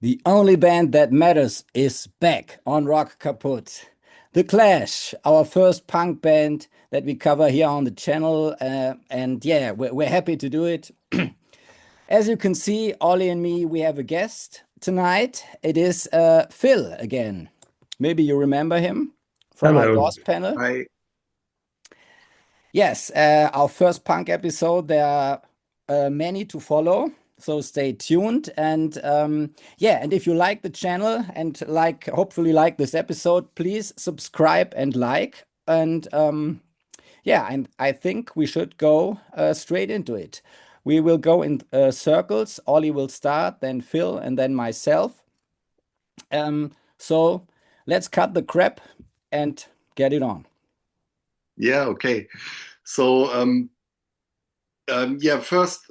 The only band that matters is back on Rock Kaput. The Clash, our first punk band that we cover here on the channel. And yeah, we're happy to do it. As you can see, Ollie and me, we have a guest tonight. It is Phil again. Maybe you remember him from our Hello. last panel. I Yes, our first punk episode. There are many to follow, so stay tuned. And yeah, and if you like the channel and hopefully like this episode, please subscribe and like. And yeah, and I think we should go straight into it. We will go in circles. Ollie will start, then Phil, and then myself. So let's cut the crap and get it on. Yeah, okay. So yeah, first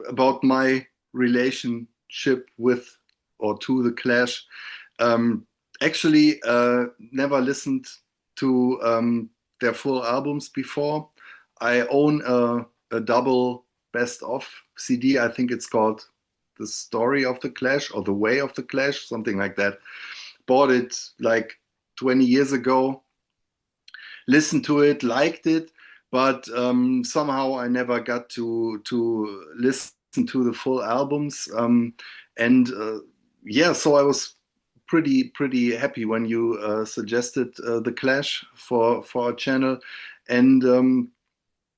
about my relationship with or to the Clash. Um, Actually, never listened to their full albums before. I own a double best of CD. I think it's called The Story of the Clash or The Way of the Clash, something like that. Bought it like 20 years ago, listened to it, liked it, but somehow I never got to listen to the full albums. And yeah, so I was pretty happy when you suggested the Clash for our channel, and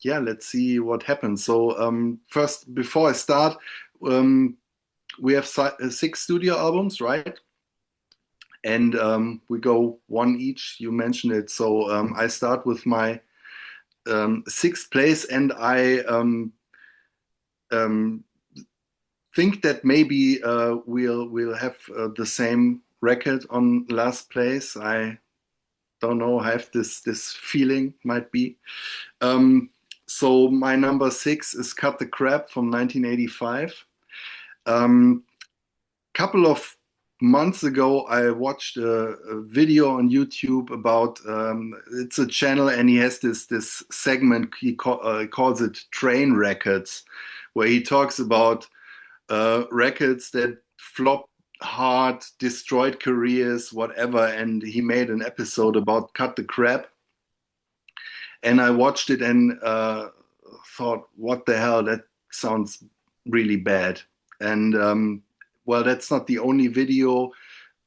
yeah, let's see what happens. So first, before I start, um, we have six studio albums, right? And we go one each. You mentioned it, so I start with my sixth place, and I um, think that maybe we'll have the same record on last place. I don't know. I have this feeling might be. Um, so my number six is "Cut the Crap" from 1985. Um, Couple of months ago, I watched a video on YouTube about it's a channel, and he has this segment. Calls it Train Records, where he talks about records that flopped hard, destroyed careers, whatever. And he made an episode about Cut the Crap, and I watched it and thought, what the hell? That sounds really bad. And well, that's not the only video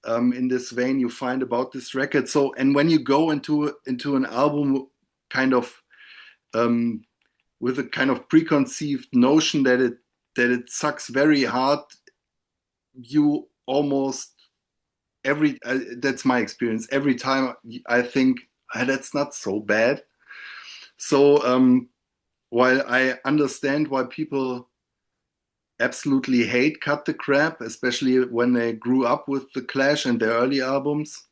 in this vein you find about this record. So, and when you go into an album, kind of um, with a kind of preconceived notion that it sucks very hard, you almost every that's my experience. Every time I think, "Ah, that's not so bad." So while I understand why people absolutely hate Cut the Crap, especially when they grew up with the Clash and their early albums,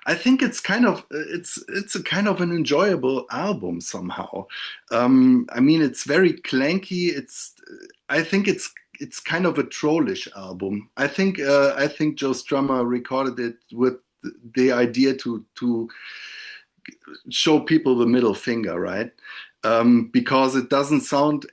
I think it's kind of it's a kind of an enjoyable album somehow. I mean, it's very clanky. I think it's kind of a trollish album. I think Joe Strummer recorded it with the idea to show people the middle finger, right? Because it doesn't sound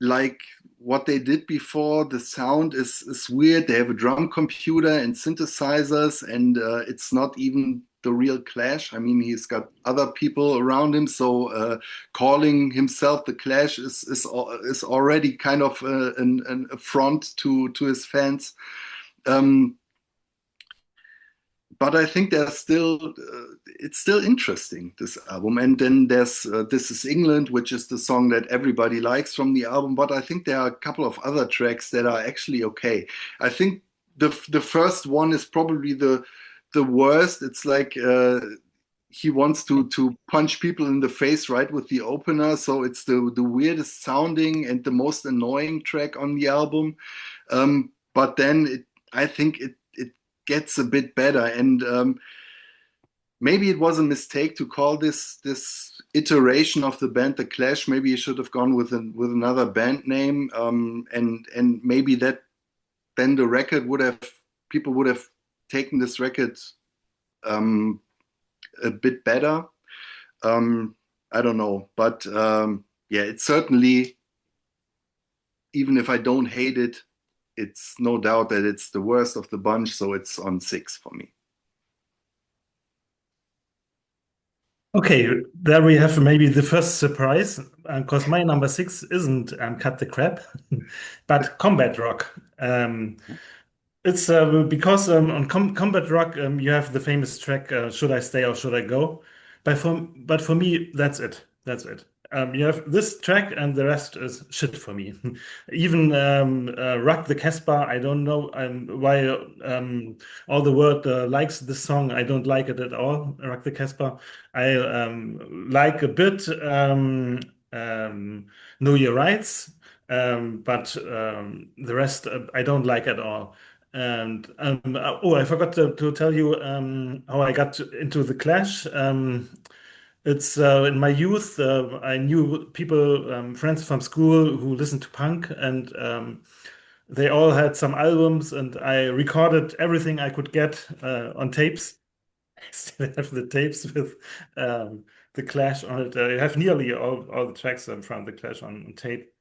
like what they did before. The sound is weird. They have a drum computer and synthesizers, and it's not even the real Clash. I mean, he's got other people around him, so calling himself the Clash is already kind of an affront to his fans. Um, but I think there's still it's still interesting, this album. And then there's "This Is England," which is the song that everybody likes from the album. But I think there are a couple of other tracks that are actually okay. I think the first one is probably the worst. It's like he wants to punch people in the face right with the opener. So it's the weirdest sounding and the most annoying track on the album. But then I think it gets a bit better. And maybe it was a mistake to call this iteration of the band the Clash. Maybe you should have gone with another band name, and maybe that then the record would have people would have taken this record um, a bit better. Um, I don't know, but yeah, it's certainly, even if I don't hate it, it's no doubt that it's the worst of the bunch, so it's on 6 for me. Okay, there we have maybe the first surprise, because my number 6 isn't Cut the Crap, but Combat Rock. It's because on Combat Rock you have the famous track "Should I Stay or Should I Go?" But for me, that's it. That's it. You have this track, and the rest is shit for me. Even Rock the Casbah, I don't know why all the world likes this song. I don't like it at all. Rock the Casbah. I like a bit Know Your Rights, but the rest I don't like at all. And oh, I forgot to tell you how I got into the Clash. It's in my youth. I knew people, friends from school who listened to punk, and they all had some albums, and I recorded everything I could get on tapes. I still have the tapes with the Clash on it. I have nearly all the tracks from the Clash on tape.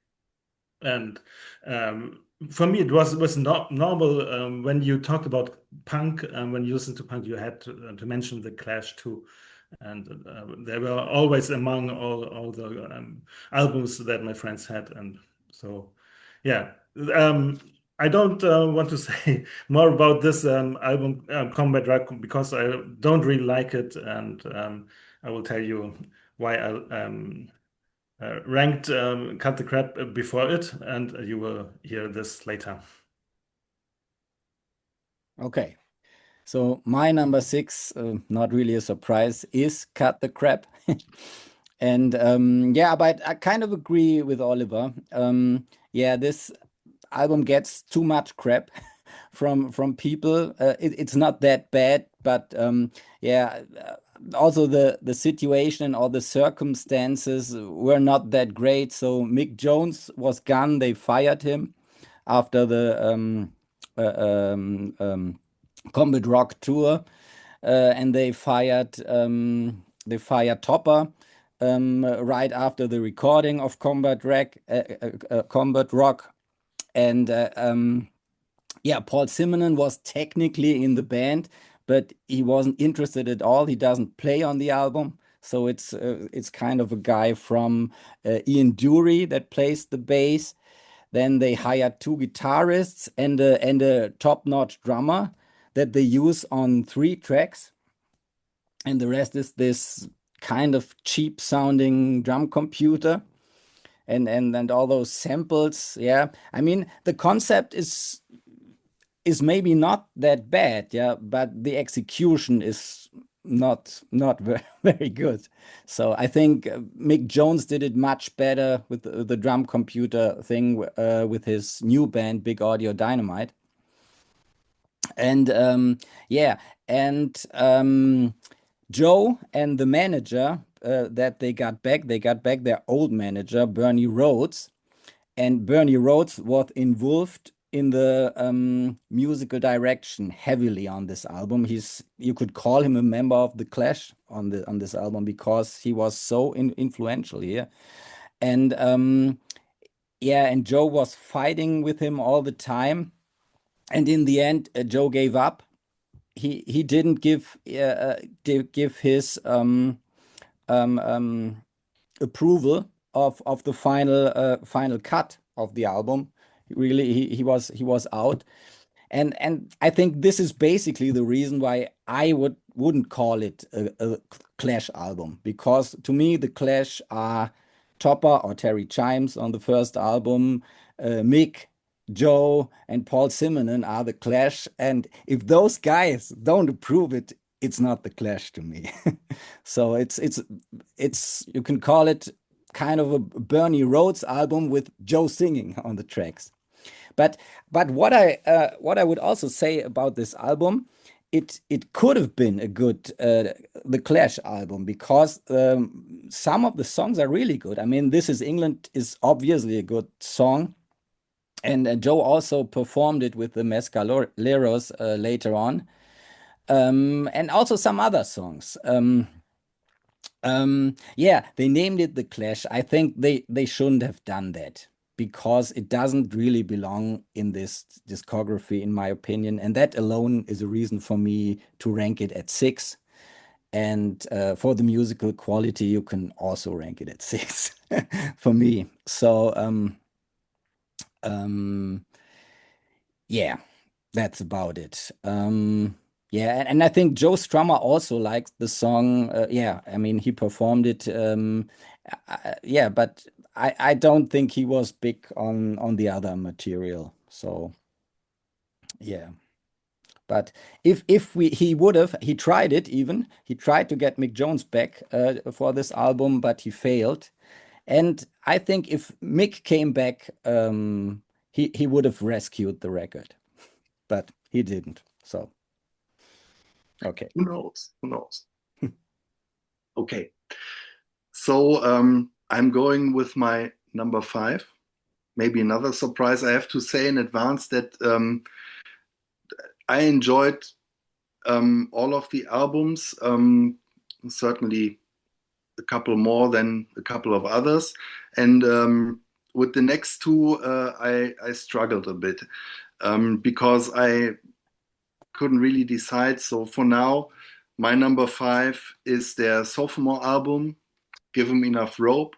And for me, it was not normal when you talked about punk. When you listened to punk, you had to mention the Clash too, and they were always among all the albums that my friends had, and so yeah. I don't want to say more about this album, Combat Rock, because I don't really like it, and I will tell you why I ranked Cut the Crap before it, and you will hear this later. Okay. So my number 6, not really a surprise, is Cut the Crap. And yeah, but I kind of agree with Oliver. Yeah, this album gets too much crap from people. It's not that bad, but yeah, also the situation or the circumstances were not that great. So Mick Jones was gone. They fired him after the Combat Rock tour, and they fired Topper right after the recording of Combat Rock, and yeah, Paul Simonon was technically in the band, but he wasn't interested at all. He doesn't play on the album. So it's kind of a guy from Ian Dury that plays the bass. Then they hired 2 guitarists and a top-notch drummer that they use on 3 tracks. And the rest is this kind of cheap sounding drum computer and all those samples. Yeah. I mean, the concept is maybe not that bad, yeah, but the execution is not very good. So I think Mick Jones did it much better with the drum computer thing with his new band, Big Audio Dynamite. And yeah, and Joe and the manager that they got back their old manager, Bernie Rhodes. And Bernie Rhodes was involved in the musical direction heavily on this album. You could call him a member of the Clash on this album because he was so influential here. And yeah, and Joe was fighting with him all the time. And in the end, Joe gave up. He didn't give his approval of the final cut of the album. Really, he was out, and I think this is basically the reason why I wouldn't call it a Clash album, because to me the Clash are Topper or Terry Chimes on the first album, Mick, Joe, and Paul Simonon are the Clash, and if those guys don't approve it, it's not the Clash to me. So it's you can call it kind of a Bernie Rhodes album with Joe singing on the tracks. But what I would also say about this album, it could have been a good the Clash album, because some of the songs are really good. I mean, This Is England is obviously a good song, and Joe also performed it with the Mescaleros later on, and also some other songs. Yeah, they named it The Clash. I think they shouldn't have done that. because it doesn't really belong in this discography, in my opinion. And that alone is a reason for me to rank it at 6. And for the musical quality, you can also rank it at 6 for me. So yeah, that's about it. Yeah, and I think Joe Strummer also likes the song. Yeah, I mean, he performed it. Yeah, but I don't think he was big on the other material. So yeah. But if he tried it even. He tried to get Mick Jones back for this album, but he failed. And I think if Mick came back, he would have rescued the record, but he didn't. So okay. Who knows? Who knows? Okay. So I'm going with my number 5. Maybe another surprise. I have to say in advance that I enjoyed all of the albums, certainly a couple more than a couple of others. And with the next two, I struggled a bit because I couldn't really decide. So for now, my number 5 is their sophomore album, Give 'Em Enough Rope,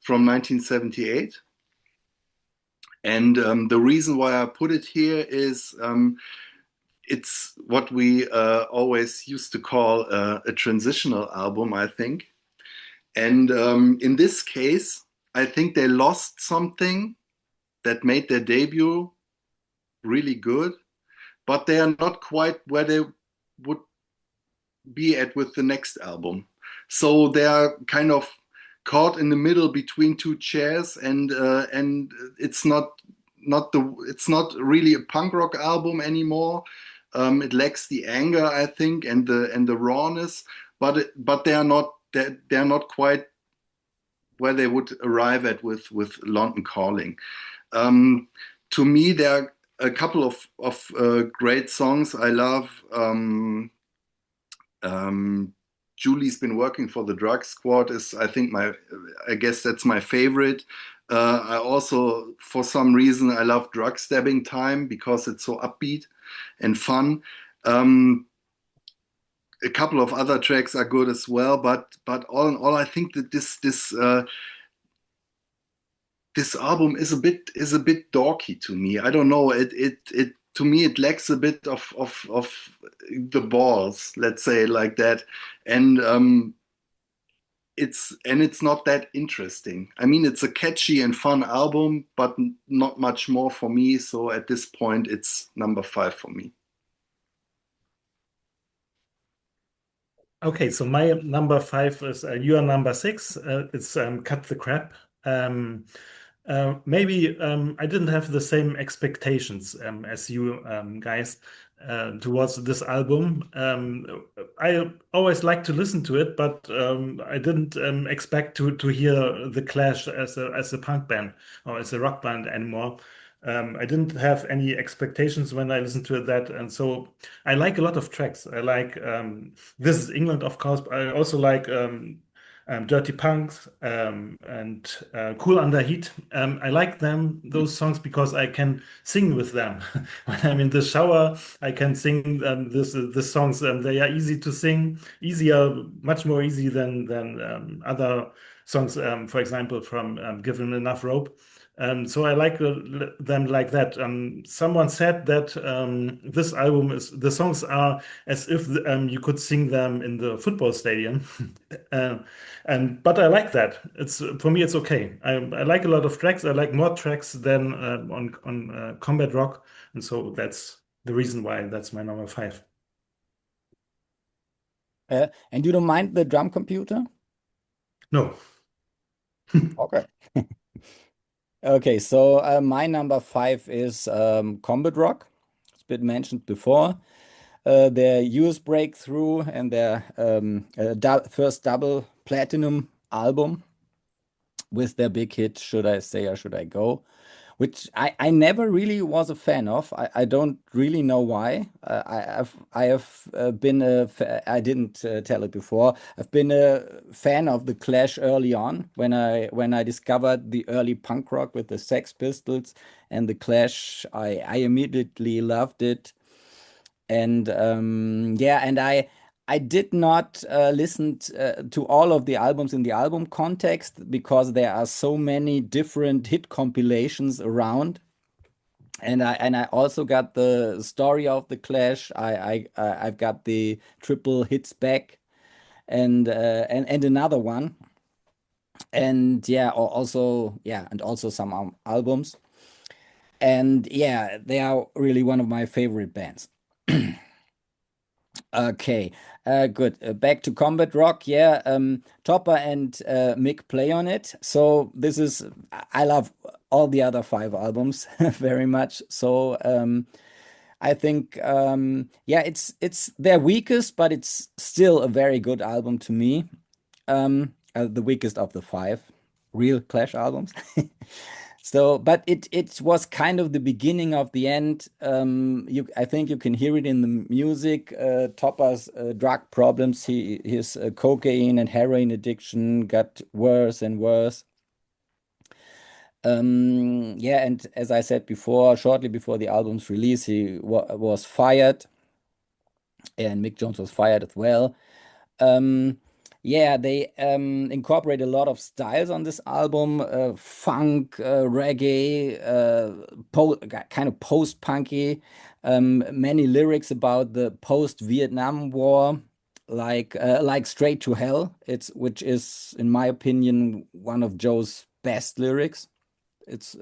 from 1978. And the reason why I put it here is it's what we always used to call a transitional album, I think. And in this case, I think they lost something that made their debut really good, but they are not quite where they would be at with the next album. So they are kind of caught in the middle between two chairs, and it's not really a punk rock album anymore. It lacks the anger, I think, and the rawness, but they are not quite where they would arrive at with London Calling. To me, there are a couple of great songs. I love Julie's Been Working for the Drug Squad is, I guess that's my favorite. I also, for some reason, I love Drug Stabbing Time because it's so upbeat and fun. A couple of other tracks are good as well, but all in all, I think that this album is a bit dorky to me. I don't know. It to me it lacks a bit of the balls, let's say like that, and it's not that interesting. I mean, it's a catchy and fun album, but not much more for me. So at this point, it's number 5 for me. Okay, so my number 5 is your number 6. It's Cut the Crap. Maybe I didn't have the same expectations as you guys towards this album. I always like to listen to it, but I didn't expect to hear The Clash as a punk band or as a rock band anymore. I didn't have any expectations when I listened to that, and so I like a lot of tracks. I like This Is England, of course, but I also like Dirty Punks and Cool Under Heat. I like those songs, because I can sing with them. When I'm in the shower, I can sing the songs. They are easy to sing, much more easy than other songs, for example, from Give 'Em Enough Rope. So I like them like that. Someone said that this album the songs are as if you could sing them in the football stadium, but I like that. For me, it's okay. I like a lot of tracks. I like more tracks than on Combat Rock, and so that's the reason why that's my number 5. And you don't mind the drum computer? No. Okay. Okay, so my number 5 is Combat Rock. It's been mentioned before. Their US breakthrough and their first double platinum album with their big hit, Should I Stay or Should I Go, which I never really was a fan of. I don't really know why. I have been I didn't tell it before. I've been a fan of the Clash early on when I discovered the early punk rock with the Sex Pistols and the Clash. I immediately loved it, and yeah, and I did not listen to all of the albums in the album context because there are so many different hit compilations around. And I also got the story of the Clash. I've got the triple hits back and another one. And yeah, also yeah, and also some albums. And yeah, they are really one of my favorite bands. Okay, good. Back to Combat Rock. Yeah, Topper and Mick play on it. So this is, I love all the other five albums very much. So I think, yeah, it's their weakest, but it's still a very good album to me. The weakest of the five real Clash albums. So, but it was kind of the beginning of the end. I think you can hear it in the music. Topper's drug problems, his cocaine and heroin addiction got worse and worse. Yeah, and as I said before, shortly before the album's release, he was fired, and Mick Jones was fired as well. Um, yeah, they incorporate a lot of styles on this album, funk, reggae, kind of post-punky, many lyrics about the post-Vietnam War, like Straight to Hell, which is, in my opinion, one of Joe's best lyrics. It's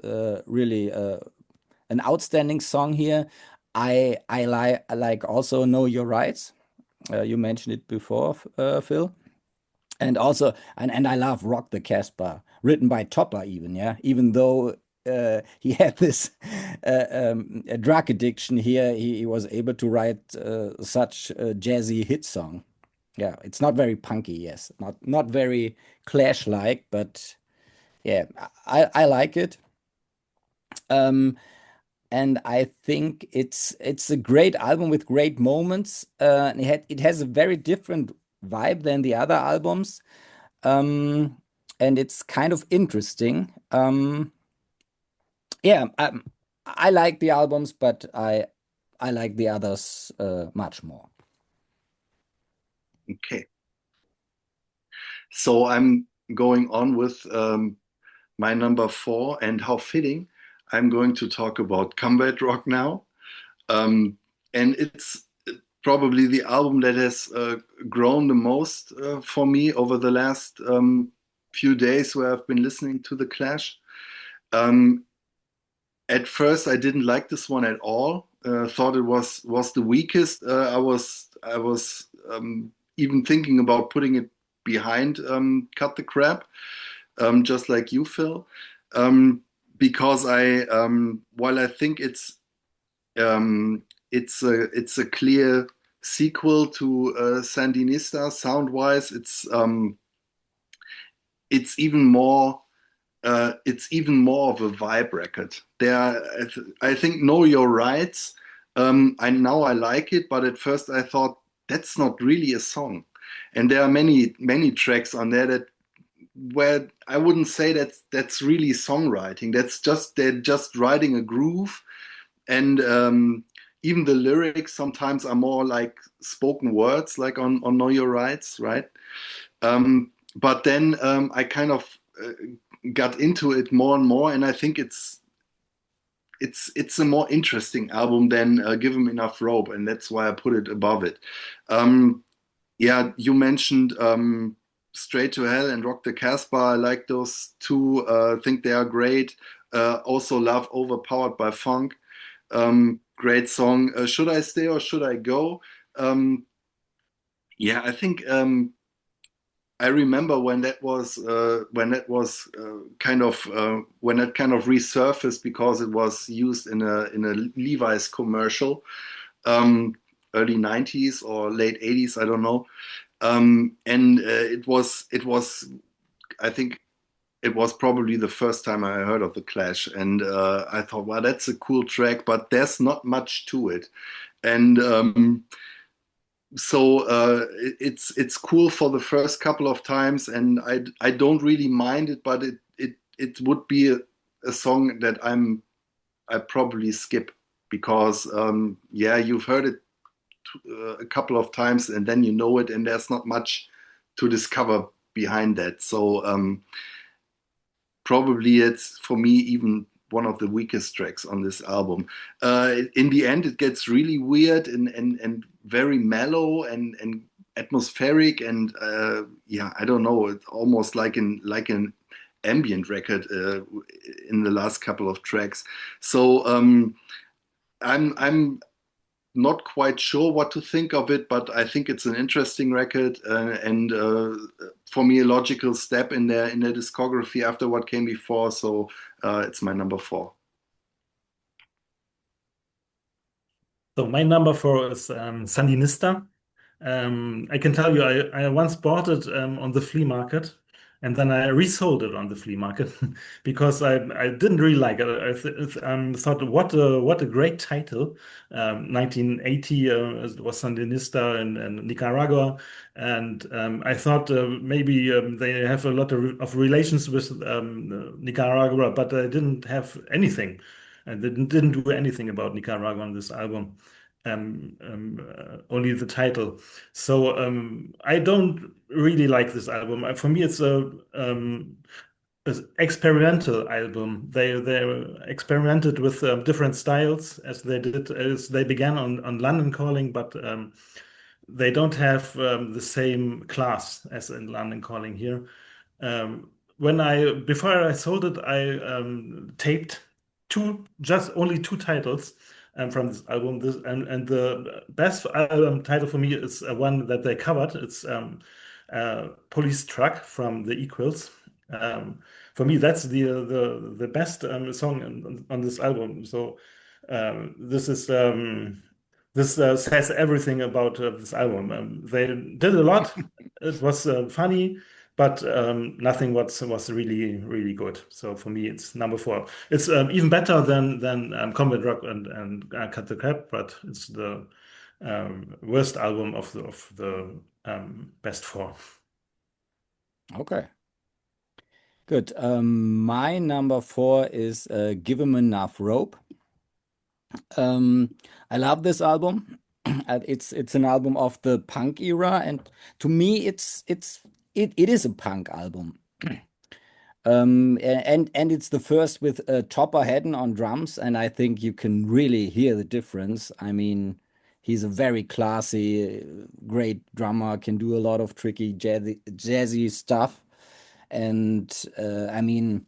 really an outstanding song here. I like also Know Your Rights. You mentioned it before, Phil. And also, and I love Rock the Casbah, written by Topper even, yeah. Even though he had this a drug addiction here, he was able to write such a jazzy hit song. Yeah, it's not very punky, yes, not very Clash-like, but yeah, I like it. And I think it's a great album with great moments. And it has a very different vibe than the other albums, and it's kind of interesting. Yeah, I like the albums, but I like the others much more. Okay. So I'm going on with my number 4, and how fitting, I'm going to talk about Combat Rock now. And it's probably the album that has grown the most for me over the last few days where I've been listening to The Clash. Um, at first, I didn't like this one at all. Thought it was the weakest. I was even thinking about putting it behind Cut the Crap, just like you, Phil, because while I think it's a clear sequel to Sandinista sound-wise. It's even more of a vibe record. I think Know Your Rights. I like it, but at first I thought that's not really a song, and there are many tracks on there that where I wouldn't say that's really songwriting. They're just writing a groove, and even the lyrics sometimes are more like spoken words, like on Know Your Rights, right? But then I kind of got into it more and more, and I think it's a more interesting album than Give 'Em Enough Rope, and that's why I put it above it. Yeah, you mentioned Straight to Hell and Rock the Casbah. I like those two. Think they are great. Also love Overpowered by Funk. Great song. Should I Stay or Should I Go? Yeah, I think I remember when that was when that kind of resurfaced because it was used in a Levi's commercial, early 90s or late 80s, I don't know. And it was I think it was probably the first time I heard of the Clash, and I thought, wow, that's a cool track, but there's not much to it. And so it's cool for the first couple of times, and I don't really mind it, but it would be a song that I probably skip because yeah, you've heard it a couple of times and then you know it, and there's not much to discover behind that. So probably it's for me even one of the weakest tracks on this album. In the end, it gets really weird and very mellow and atmospheric, and yeah, I don't know, it's almost like an ambient record in the last couple of tracks. So I'm not quite sure what to think of it, but I think it's an interesting record and for me a logical step in their discography after what came before. So it's my number 4. So my number 4 is Sandinista. I can tell you, I once bought it on the flea market, and then I resold it on the flea market because I didn't really like it. Thought what a great title. 1980 it was Sandinista in Nicaragua, and I thought maybe they have a lot of relations with Nicaragua, but they didn't have anything, and they didn't do anything about Nicaragua on this album. Only the title. So I don't really like this album. For me, it's a experimental album. They experimented with different styles as they began on London Calling, but they don't have the same class as in London Calling here. Before I sold it, I taped only two titles from this album. And the best album title for me is one that they covered. It's Police Truck from the Equals. For me, that's the best song on this album. So this is this says everything about this album. They did a lot. It was funny, but nothing was really good. So for me, it's number 4. It's even better than Combat Rock and Cut the Crap, but it's the worst album of the best 4. Okay. Good. My number 4 is Give 'Em Enough Rope. I love this album. It's an album of the punk era, and to me, it is a punk album. And it's the first with Topper Headon on drums, and I think you can really hear the difference. I mean, he's a very classy, great drummer, can do a lot of tricky jazzy stuff. And I mean,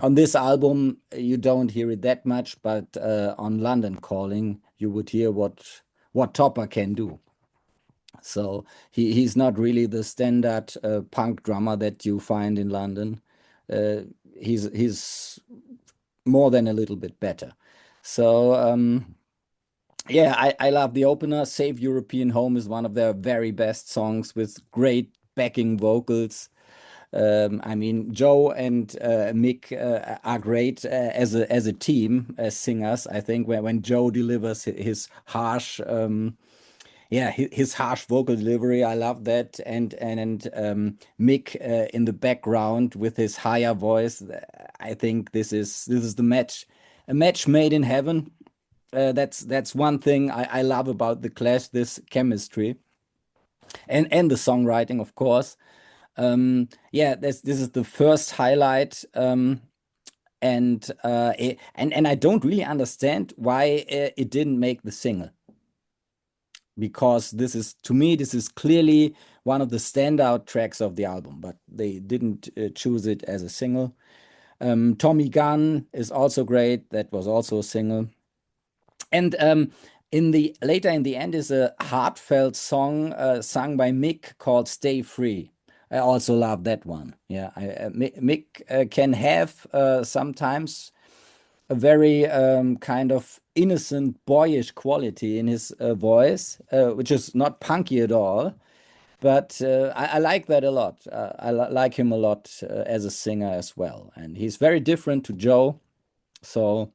on this album, you don't hear it that much, but on London Calling, you would hear what Topper can do. So he's not really the standard punk drummer that you find in London. He's more than a little bit better. So yeah, I love the opener. Save European Home is one of their very best songs with great backing vocals. I mean, Joe and Mick are great as a team, as singers. I think when Joe delivers his harsh, his harsh vocal delivery, I love that. And Mick in the background with his higher voice, I think this is the match, a match made in heaven. That's one thing I love about the Clash, this chemistry, and the songwriting, of course. Yeah, this is the first highlight, and I don't really understand why it didn't make the single, because to me this is clearly one of the standout tracks of the album, but they didn't choose it as a single. Tommy Gunn is also great. That was also a single. And later in the end is a heartfelt song sung by Mick called "Stay Free." I also love that one. Yeah, Mick can have sometimes a very kind of innocent, boyish quality in his voice, which is not punky at all. but I like that a lot. I like him a lot as a singer as well, and he's very different to Joe. So,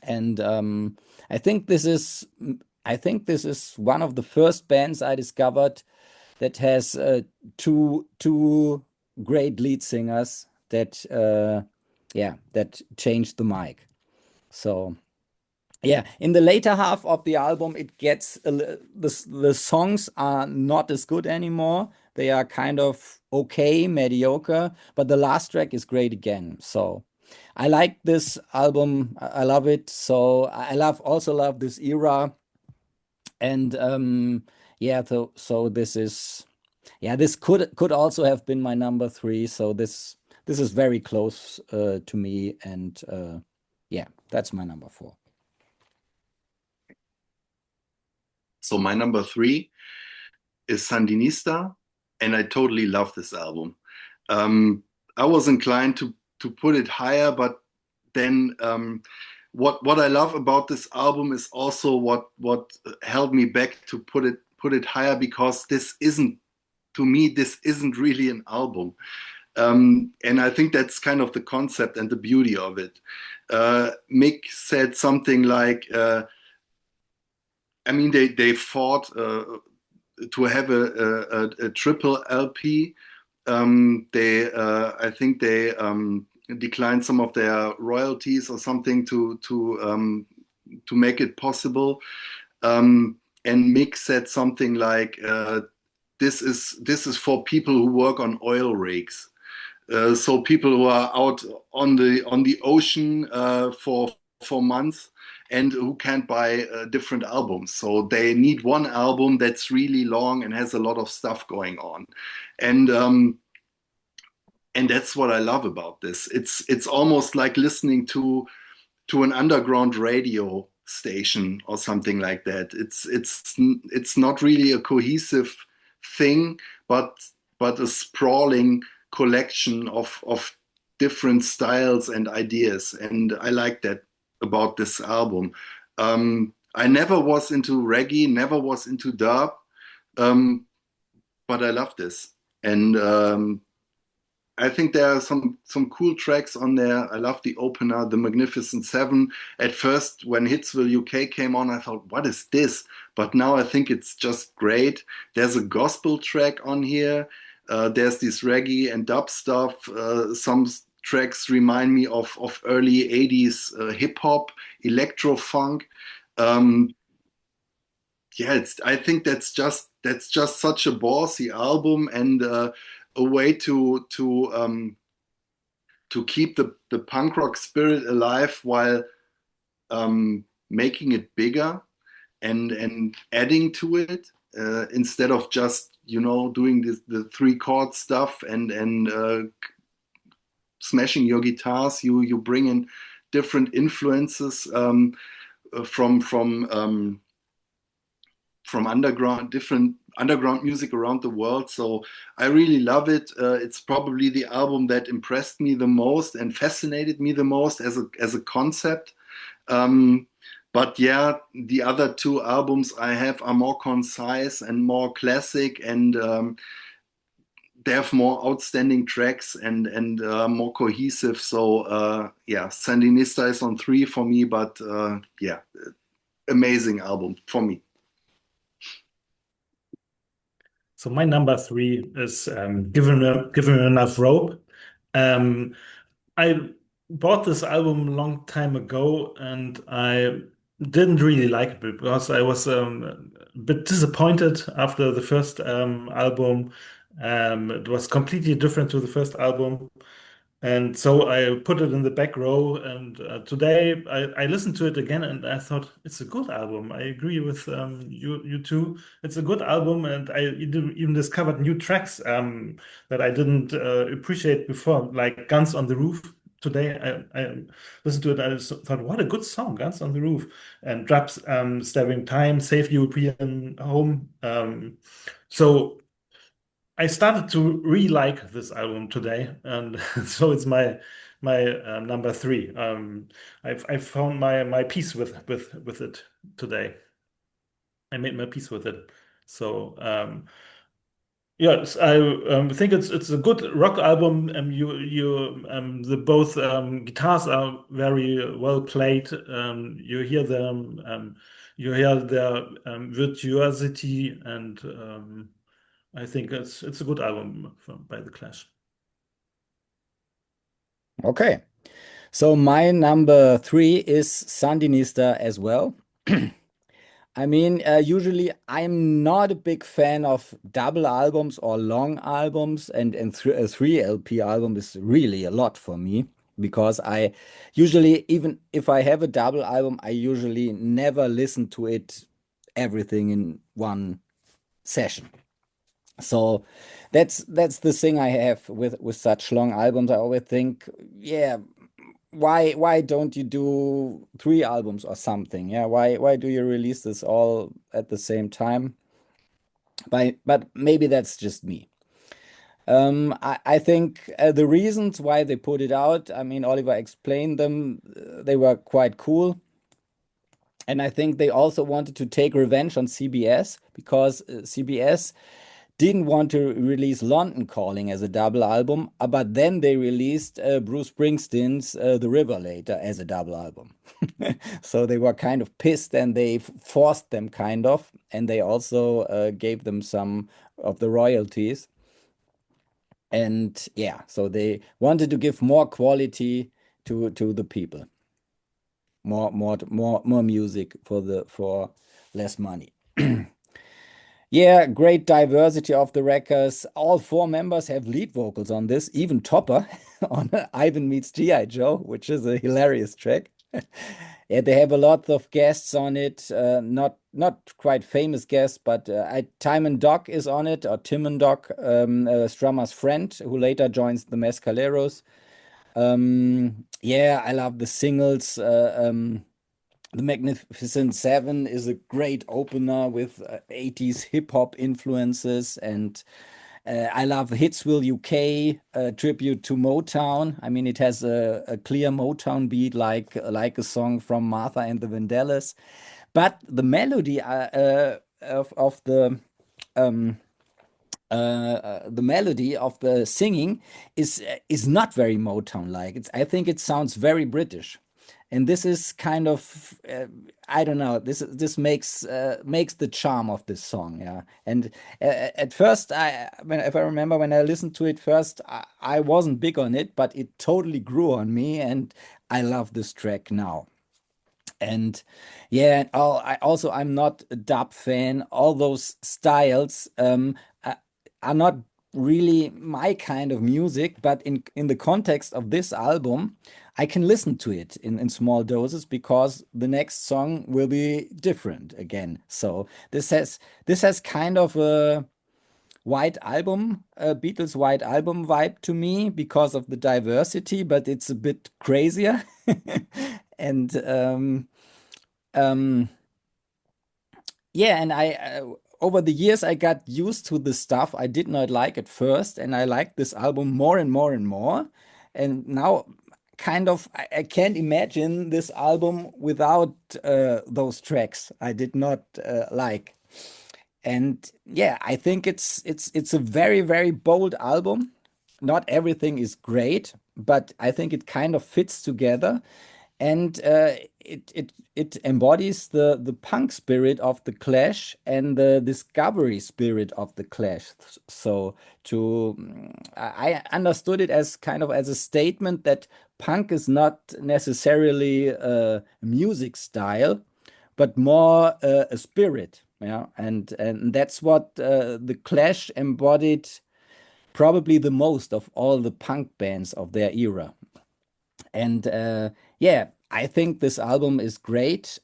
and I think this is one of the first bands I discovered that has two great lead singers that that changed the mic. So yeah, in the later half of the album, it gets the songs are not as good anymore. They are kind of okay, mediocre, but the last track is great again. So I like this album. I love it. So I also love this era. And yeah, so this is this could also have been my number 3. So this is very close to me, and yeah, that's my number 4. So my number 3 is Sandinista, and I totally love this album. I was inclined to put it higher, but then what I love about this album is also what held me back to put it higher, because this isn't, to me, this isn't really an album. And I think that's kind of the concept and the beauty of it. Mick said something like, I mean, they fought to have a triple LP. I think they declined some of their royalties or something to make it possible. And Mick said something like, "This is for people who work on oil rigs." So people who are out on the ocean for months and who can't buy different albums. So they need one album that's really long and has a lot of stuff going on. And that's what I love about this. It's almost like listening to an underground radio station or something like that. It's not really a cohesive thing, but a sprawling collection of different styles and ideas. And I like that about this album. I never was into reggae, never was into dub, but I love this. And I think there are some cool tracks on there. I love the opener, The Magnificent Seven. At first, when Hitsville UK came on, I thought, what is this? But now I think it's just great. There's a gospel track on here. There's this reggae and dub stuff. Some tracks remind me of early 80s hip hop, electro funk. Yeah, I think that's just such a ballsy album, and a way to keep the punk rock spirit alive while making it bigger and adding to it, instead of just doing the 3 chord stuff and smashing your guitars. You bring in different influences from different underground music around the world. So I really love it. It's probably the album that impressed me the most and fascinated me the most as a concept. But yeah, the other 2 albums I have are more concise and more classic, and they have more outstanding tracks and more cohesive. So yeah, Sandinista is on 3 for me, but yeah, amazing album for me. So my number 3 is Given Enough Rope. I bought this album a long time ago, and I didn't really like it because I was a bit disappointed after the first album. It was completely different to the first album. And so I put it in the back row, and today I listened to it again, and I thought it's a good album. I agree with you too. It's a good album, and I even discovered new tracks that I didn't appreciate before, like Guns on the Roof. Today I listened to it, I thought, what a good song, Guns on the Roof, and Drops, Stabbing Time, Safe European Home. So I started to re-like this album today, and so it's my number 3. I found my peace with it today. I made my peace with it. So Yes, I think it's a good rock album. The both guitars are very well played. You hear their virtuosity, and I think it's a good album by The Clash. Okay. So my number three is Sandinista as well. I mean, usually I'm not a big fan of double albums or long albums, and a 3 LP album is really a lot for me because I usually, even if I have a double album, I usually never listen to it everything in one session. So that's the thing I have with such long albums. I always think, yeah, why don't you do 3 albums or something? Yeah, why do you release this all at the same time? But maybe that's just me. I think the reasons why they put it out, I mean, Oliver explained them. They were quite cool. And I think they also wanted to take revenge on CBS because CBS didn't want to release London Calling as a double album, but then they released Bruce Springsteen's The River later as a double album. So they were kind of pissed and they forced them kind of, and they also gave them some of the royalties. And yeah, so they wanted to give more quality to the people, more music for less money. Yeah, great diversity of the records. All 4 members have lead vocals on this, even Topper on Ivan Meets G.I. Joe, which is a hilarious track. Yeah, they have a lot of guests on it, not quite famous guests, but Timon Doc is on it, or Timon Doc, Strummer's friend, who later joins the Mescaleros. Yeah, I love the singles. The Magnificent Seven is a great opener with 80s hip hop influences, and I love Hitsville UK, tribute to Motown. I mean, it has a clear Motown beat, like a song from Martha and the Vandellas, but the melody of the melody of the singing is not very Motown-like. I think it sounds very British, and this is kind of I don't know. This makes the charm of this song. Yeah, and at first, if I remember when I listened to it first, I wasn't big on it, but it totally grew on me, and I love this track now. And yeah, I'm not a dub fan. All those styles are not really my kind of music, but in the context of this album, I can listen to it in small doses because the next song will be different again. So this has kind of a White Album, Beatles White Album vibe to me because of the diversity, but it's a bit crazier. And um, yeah, and over the years I got used to the stuff I did not like at first, and I like this album more and more and more. And now, kind of, I can't imagine this album without those tracks I did not like. And yeah, I think it's a very, very bold album. Not everything is great, but I think it kind of fits together, and it embodies the punk spirit of the Clash and the discovery spirit of the Clash. So I understood it as kind of as a statement that punk is not necessarily a music style, but more a spirit. Yeah, and that's what the Clash embodied probably the most of all the punk bands of their era. And yeah, I think this album is great.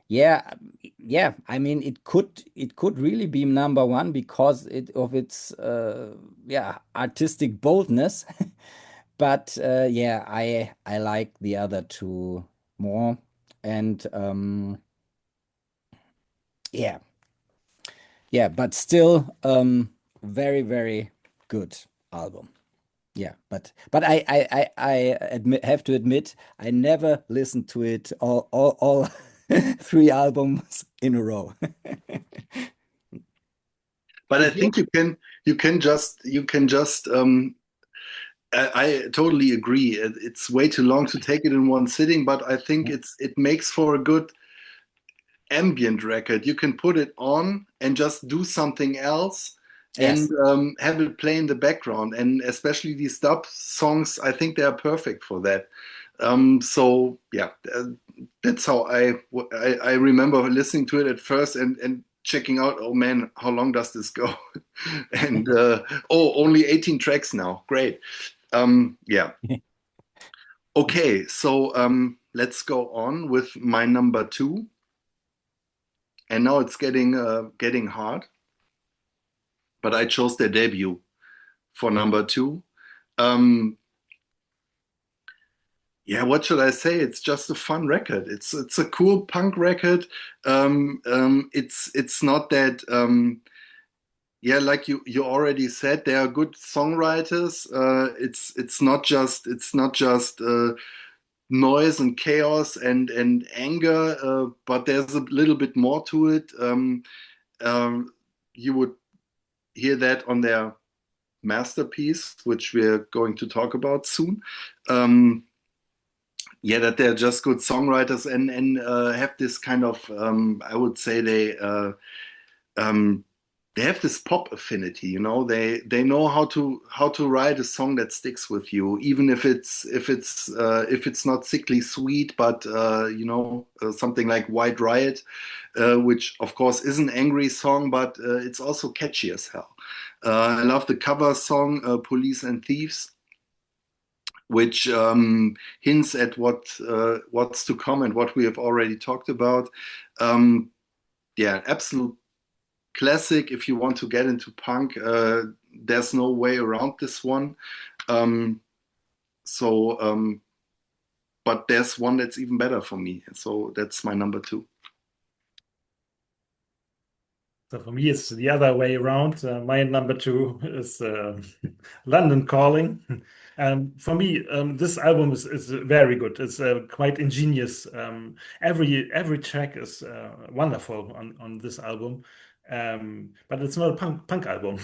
Yeah, yeah. I mean, it could really be number one because of its yeah, artistic boldness. But yeah, I like the other two more. And yeah, yeah, but still very, very good album. Yeah, but have to admit I never listened to it all 3 albums in a row. But I If you think you can just I totally agree. It's way too long to take it in one sitting, but I think it makes for a good ambient record. You can put it on and just do something else and yes. have it play in the background. And especially these dub songs, I think they are perfect for that. So yeah, that's how I remember listening to it at first and checking out. Oh man, how long does this go? And oh, only 18 tracks now. Great. Yeah. Okay, so let's go on with my number two. And now it's getting hard, but I chose their debut for number two. Um, yeah, what should I say? It's just a fun record. It's a cool punk record. It's not that yeah, like you already said, they are good songwriters. It's not just noise and chaos and anger, but there's a little bit more to it. You would hear that on their masterpiece, which we're going to talk about soon. Um, yeah, that they're just good songwriters and have this kind of I would say um, they have this pop affinity. You know, they know how to write a song that sticks with you, even if it's not sickly sweet, but something like White Riot, which of course is an angry song, but it's also catchy as hell. I love the cover song "Police and Thieves," which hints at what's to come and what we have already talked about. Um, yeah, absolute classic. If you want to get into punk, there's no way around this one. Um, so, but there's one that's even better for me. So that's my number two. So for me, it's the other way around. My number two is London Calling. For me, this album is very good. It's quite ingenious. Every track is wonderful on this album. But it's not a punk album.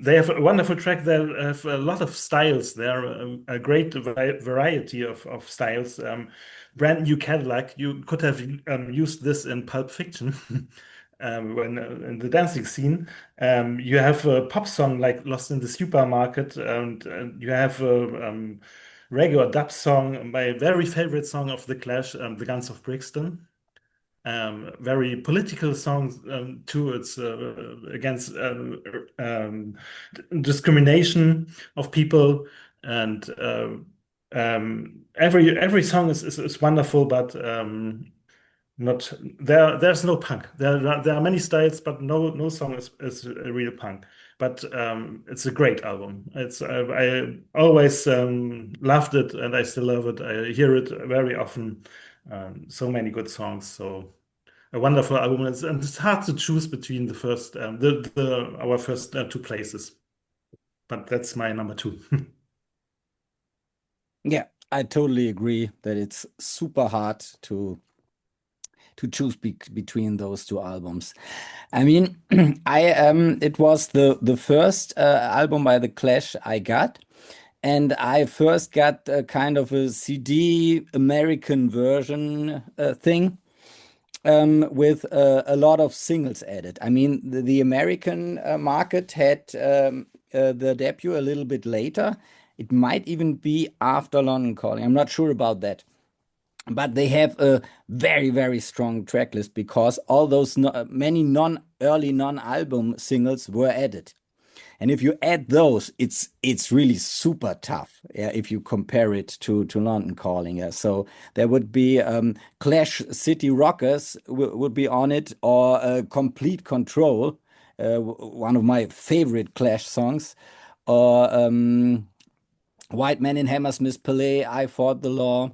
They have a wonderful track. They have a lot of styles there, a great variety of styles. Brand New Cadillac. You could have used this in Pulp Fiction. When in the dancing scene, you have a pop song like "Lost in the Supermarket," and you have a regular dub song. My very favorite song of The Clash, "The Guns of Brixton." Very political songs too. It's against discrimination of people, and every song is wonderful, but not there. There's no punk. There are many styles, but no song is a real punk. But it's a great album. It's I always loved it, and I still love it. I hear it very often. So many good songs. So a wonderful album, and it's hard to choose between the first our first two places. But that's my number two. Yeah, I totally agree that it's super hard to choose between those two albums. I mean, it was the first album by The Clash I got, and I first got a kind of a CD American version thing with a lot of singles added. I mean, the American market had the debut a little bit later. It might even be after London Calling. I'm not sure about that. But they have a very, very strong track list because all those many early non-album singles were added. And if you add those, it's really super tough. Yeah, if you compare it to London Calling. Yeah, so there would be Clash City Rockers would be on it, or Complete Control, one of my favorite Clash songs, or White Man in Hammersmith Palais, I Fought the Law.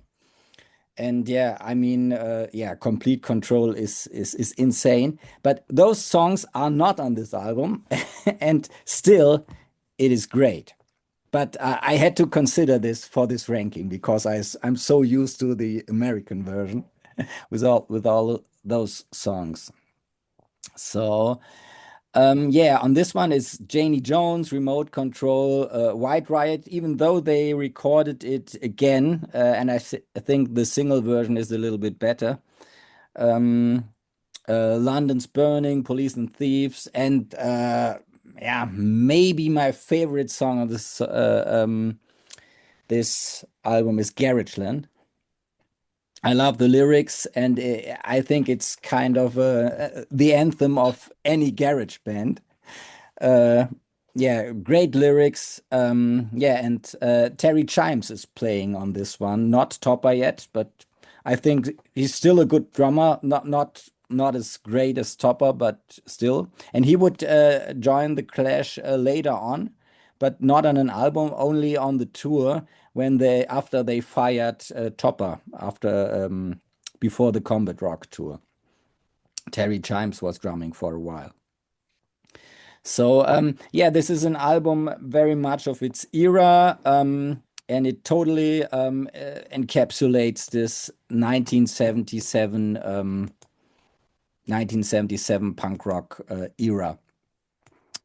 And yeah, I mean, yeah, Complete Control is insane. But those songs are not on this album, and still, it is great. But I had to consider this for this ranking because I'm so used to the American version with all those songs. So Yeah, on this one is Janie Jones, Remote Control, White Riot, even though they recorded it again, and I think the single version is a little bit better. London's Burning, Police and Thieves, and yeah, maybe my favorite song on this album is Garageland. I love the lyrics, and I think it's kind of the anthem of any garage band. Yeah, great lyrics. Yeah, and Terry Chimes is playing on this one. Not Topper yet, but I think he's still a good drummer. Not as great as Topper, but still. And he would join the Clash later on, but not on an album, only on the tour after they fired Topper before the Combat Rock tour. Terry Chimes was drumming for a while. So yeah, this is an album very much of its era, and it totally encapsulates this 1977 punk rock era.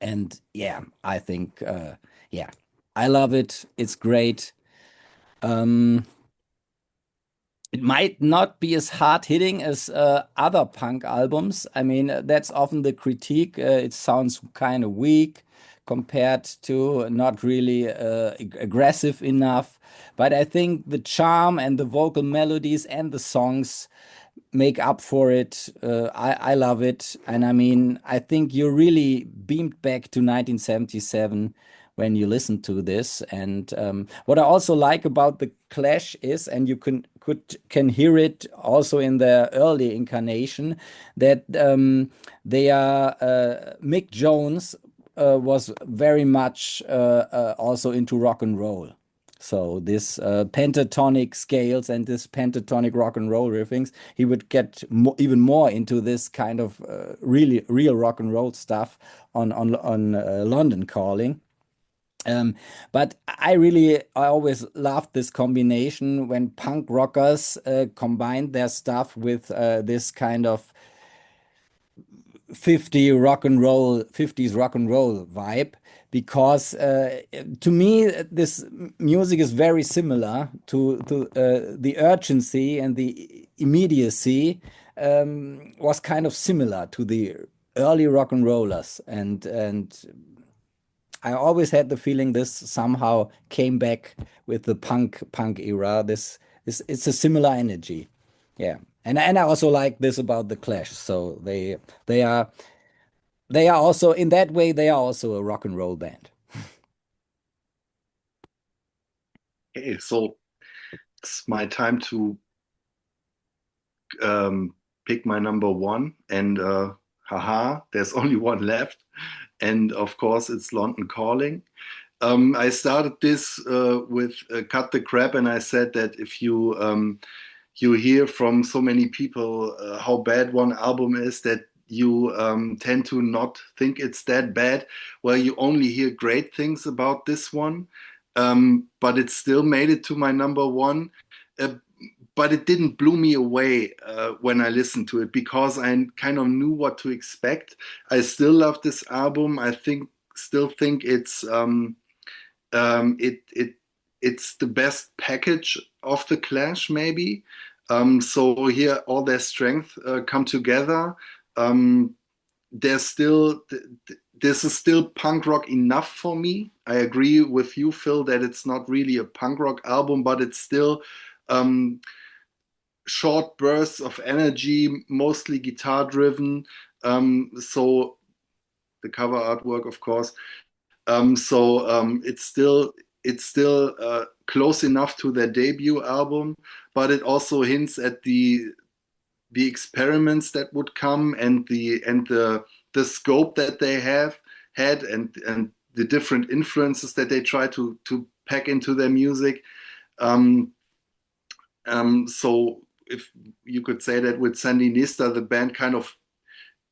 And yeah, I think yeah, I love it. It's great. It might not be as hard hitting as other punk albums. I mean, that's often the critique. It sounds kind of weak compared to not really aggressive enough. But I think the charm and the vocal melodies and the songs make up for it. I love it. And I mean, I think you're really beamed back to 1977 when you listen to this. And what I also like about the Clash is, and you can hear it also in their early incarnation, that they are Mick Jones was very much also into rock and roll. So this pentatonic scales and this pentatonic rock and roll riffings, he would get even more into this kind of really real rock and roll stuff on London Calling. But I always loved this combination when punk rockers combined their stuff with this kind of 50s rock and roll vibe, because to me this music is very similar to the urgency and the immediacy was kind of similar to the early rock and rollers, and I always had the feeling this somehow came back with the punk era. It's a similar energy, yeah. And I also like this about the Clash. So they are also, in that way, they are also a rock and roll band. Okay, so it's my time to pick my number one, and haha, there's only one left, and of course it's London Calling. I started this with Cut the Crap, and I said that if you hear from so many people how bad one album is, that you tend to not think it's that bad. Well, you only hear great things about this one, but it still made it to my number one. But it didn't blow me away when I listened to it, because I kind of knew what to expect. I still love this album. I still think it's it's the best package of the Clash, maybe. So here, all their strength come together. This is still punk rock enough for me. I agree with you, Phil, that it's not really a punk rock album, but it's still short bursts of energy, mostly guitar driven. So the cover artwork, of course. It's still close enough to their debut album, but it also hints at the experiments that would come, and the scope that they have had, and the different influences that they try to pack into their music. So if you could say that with Sandinista, the band kind of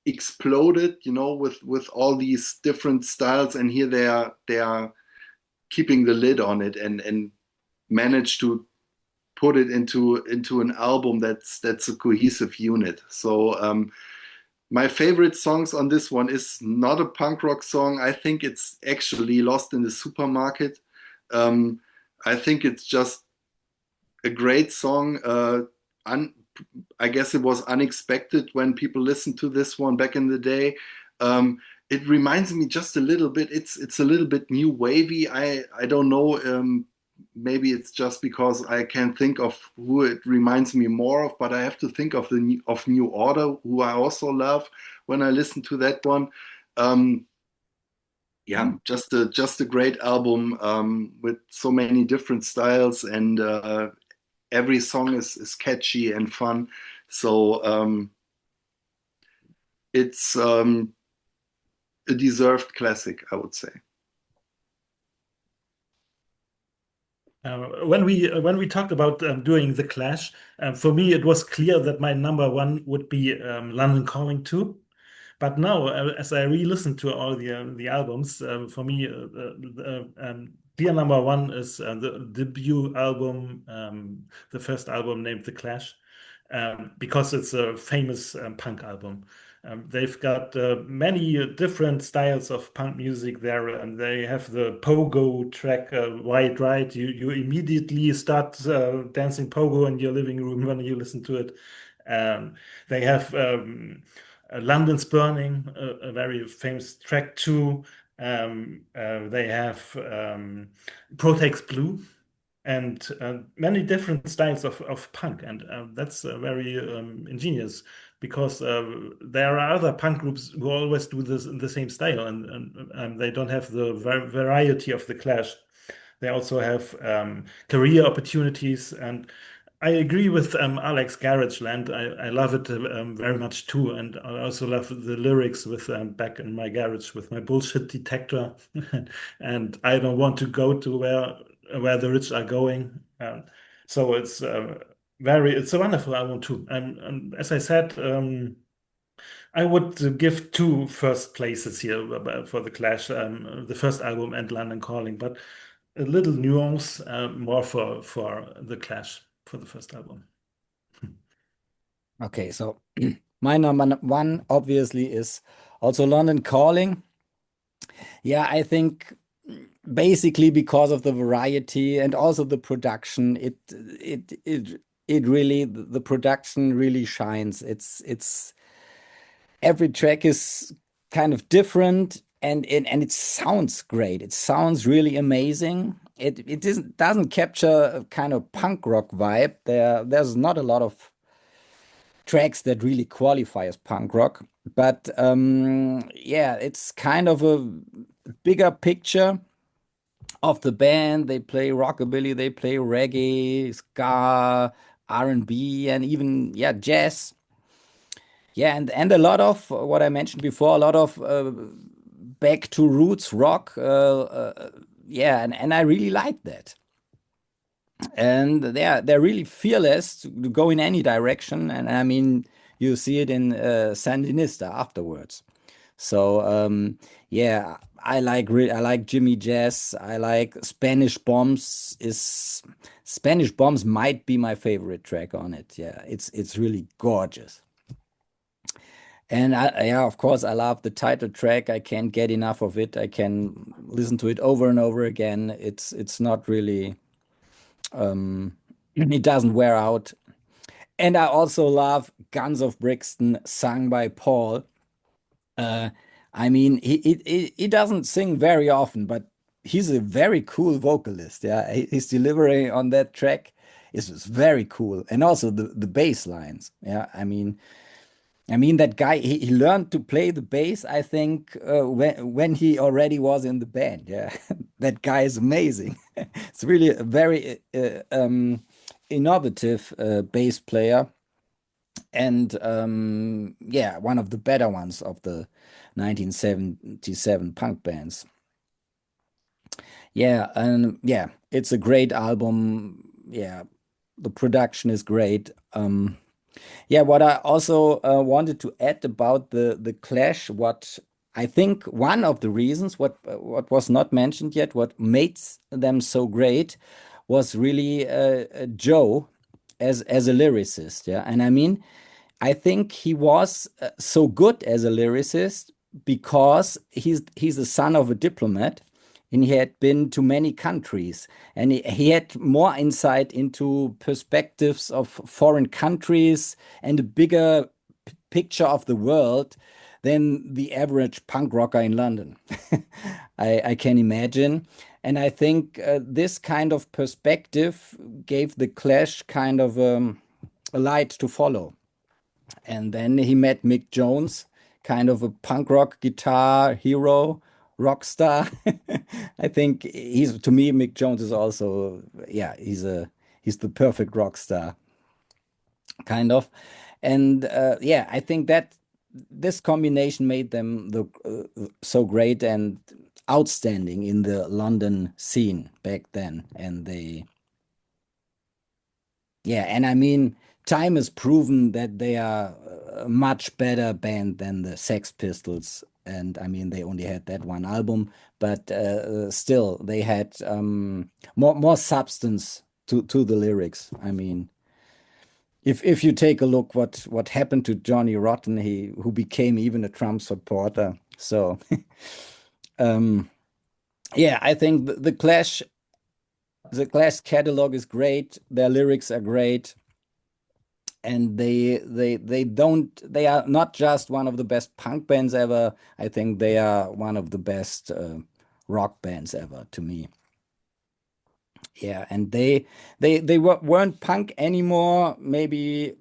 exploded, with all these different styles, and here they are keeping the lid on it, and manage to put it into an album that's a cohesive unit. So My favorite songs on this one is not a punk rock song. I think it's actually Lost in the Supermarket. Um, I think it's just a great song. Un I guess it was unexpected when people listened to this one back in the day. Um, it reminds me just a little bit. It's a little bit new wavy. I don't know. Maybe it's just because I can't think of who it reminds me more of, but I have to think of New Order, who I also love when I listen to that one. Um, yeah, just a great album with so many different styles, and every song is catchy and fun. So it's a deserved classic, I would say. When we talked about doing the Clash, for me it was clear that my number one would be London Calling 2. But now, as I re-listened to all the albums, for me, clear number one is the debut album, the first album named The Clash, because it's a famous punk album. They've got many different styles of punk music there, and they have the pogo track, White Ride. You immediately start dancing pogo in your living room when you listen to it. They have London's Burning, a very famous track too. They have Protex Blue, and many different styles of punk, and that's very ingenious, because there are other punk groups who always do this in the same style, and they don't have the variety of the Clash. They also have career opportunities, and I agree with Alex Garageland. I love it very much too, and I also love the lyrics with Back in My Garage with my bullshit detector, and I don't want to go to where the rich are going. So it's it's a wonderful album too. And as I said, I would give two first places here for the Clash, the first album and London Calling, but a little nuance more for the Clash for the first album. Okay, so my number one obviously is also London Calling. Yeah, I think basically because of the variety and also the production, it really, the production really shines. It's every track is kind of different, and it sounds great. It sounds really amazing. It doesn't capture a kind of punk rock vibe. There's not a lot of tracks that really qualify as punk rock, but yeah, it's kind of a bigger picture of the band. They play rockabilly, they play reggae, ska, R&B, and even, yeah, jazz. Yeah, and a lot of what I mentioned before, a lot of back to roots rock. Yeah, and I really like that. And they're really fearless to go in any direction. And I mean, you see it in Sandinista afterwards. So yeah, I like Jimmy Jazz. I like Spanish Bombs. Spanish Bombs might be my favorite track on it. Yeah, it's really gorgeous. And yeah, of course, I love the title track. I can't get enough of it. I can listen to it over and over again. It's not really it doesn't wear out. And I also love Guns of Brixton, sung by Paul. I mean, he doesn't sing very often, but he's a very cool vocalist. Yeah, his delivery on that track is very cool, and also the bass lines. Yeah, I mean that guy. He learned to play the bass, I think, when he already was in the band. Yeah, that guy is amazing. It's really a very innovative bass player, and yeah, one of the better ones of the 1977 punk bands. Yeah, and yeah, it's a great album. Yeah, the production is great. Yeah, what I also wanted to add about the Clash, what I think one of the reasons, what was not mentioned yet, what made them so great, was really Joe as a lyricist. Yeah, and I mean, I think he was so good as a lyricist because he's the son of a diplomat, and he had been to many countries, and he had more insight into perspectives of foreign countries and a bigger picture of the world than the average punk rocker in London. I can imagine. And I think this kind of perspective gave the Clash kind of a light to follow. And then he met Mick Jones, kind of a punk rock guitar hero, rock star. I think to me, Mick Jones is also, yeah, he's the perfect rock star, kind of. And yeah, I think that this combination made them so great and outstanding in the London scene back then. And and I mean, time has proven that they are a much better band than the Sex Pistols. And I mean, they only had that one album, but still, they had more substance to the lyrics. I mean, if you take a look what happened to Johnny Rotten, who became even a Trump supporter. So, yeah, I think the Clash catalog is great. Their lyrics are great, and they are not just one of the best punk bands ever. I think they are one of the best rock bands ever to me. Yeah, and they weren't punk anymore, maybe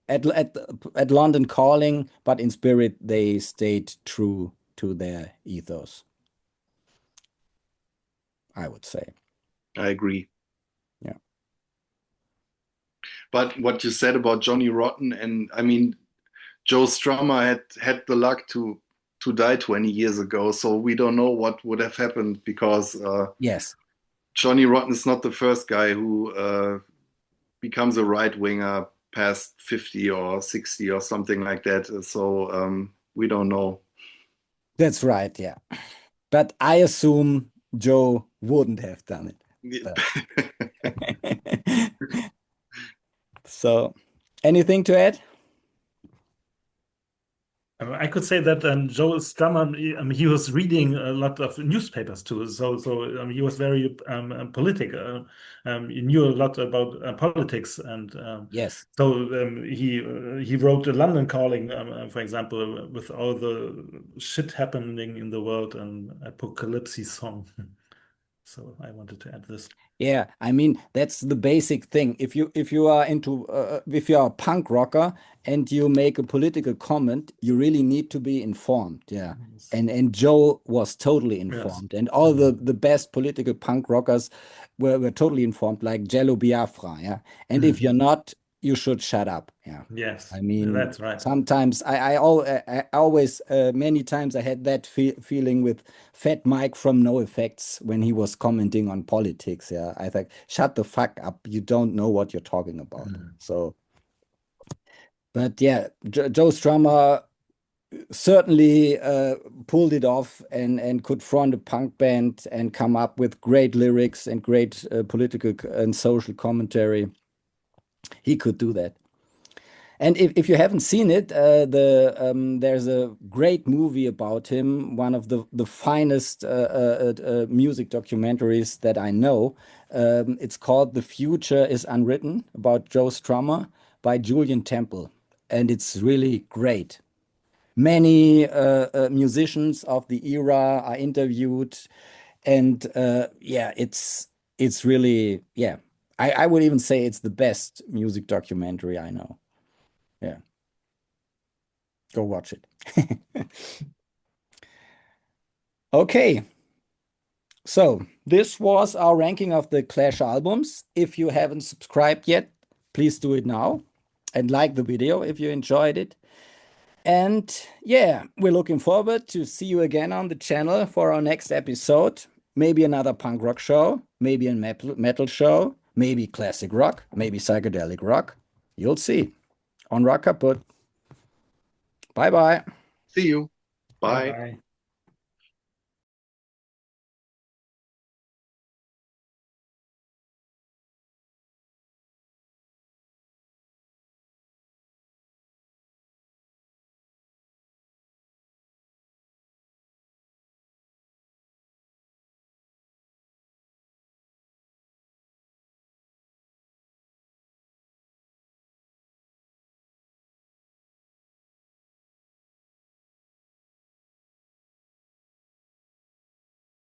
at London Calling, but in spirit they stayed true to their ethos, I would say. I agree. Yeah. But what you said about Johnny Rotten, and I mean, Joe Strummer had the luck to die 20 years ago, so we don't know what would have happened because Yes. Johnny Rotten is not the first guy who becomes a right winger past 50 or 60 or something like that. So we don't know. That's right, yeah. But I assume Joe wouldn't have done it. So, anything to add? I could say that Joe Strummer, he was reading a lot of newspapers too. So he was very political. He knew a lot about politics, and Yes. so he wrote the London Calling, for example, with all the shit happening in the world, an apocalypse song. So I wanted to add this. Yeah, I mean that's the basic thing. If you are into if you are a punk rocker and you make a political comment, you really need to be informed. Yeah, Yes. and Joe was totally informed, and all the best political punk rockers were totally informed, like Jello Biafra. Yeah, and if you're not, you should shut up. Yeah. Yes, I mean, that's right. sometimes I always many times I had that feeling with Fat Mike from No Effects when he was commenting on politics. Yeah, I think shut the fuck up. You don't know what you're talking about. So, but yeah, Joe Strummer certainly pulled it off and could front a punk band and come up with great lyrics and great political and social commentary. He could do that. And if you haven't seen it, there's a great movie about him, one of the finest music documentaries that I know. It's called The Future is Unwritten, about Joe Strummer by Julian Temple. And it's really great. Many musicians of the era are interviewed. And yeah, it's really, yeah. I would even say it's the best music documentary I know. Yeah. Go watch it. Okay. So this was our ranking of the Clash albums. If you haven't subscribed yet, please do it now and like the video if you enjoyed it. And yeah, we're looking forward to see you again on the channel for our next episode. Maybe another punk rock show, maybe a metal show, maybe classic rock, maybe psychedelic rock. You'll see on Rock Kaput. Bye-bye. See you. Bye. Bye.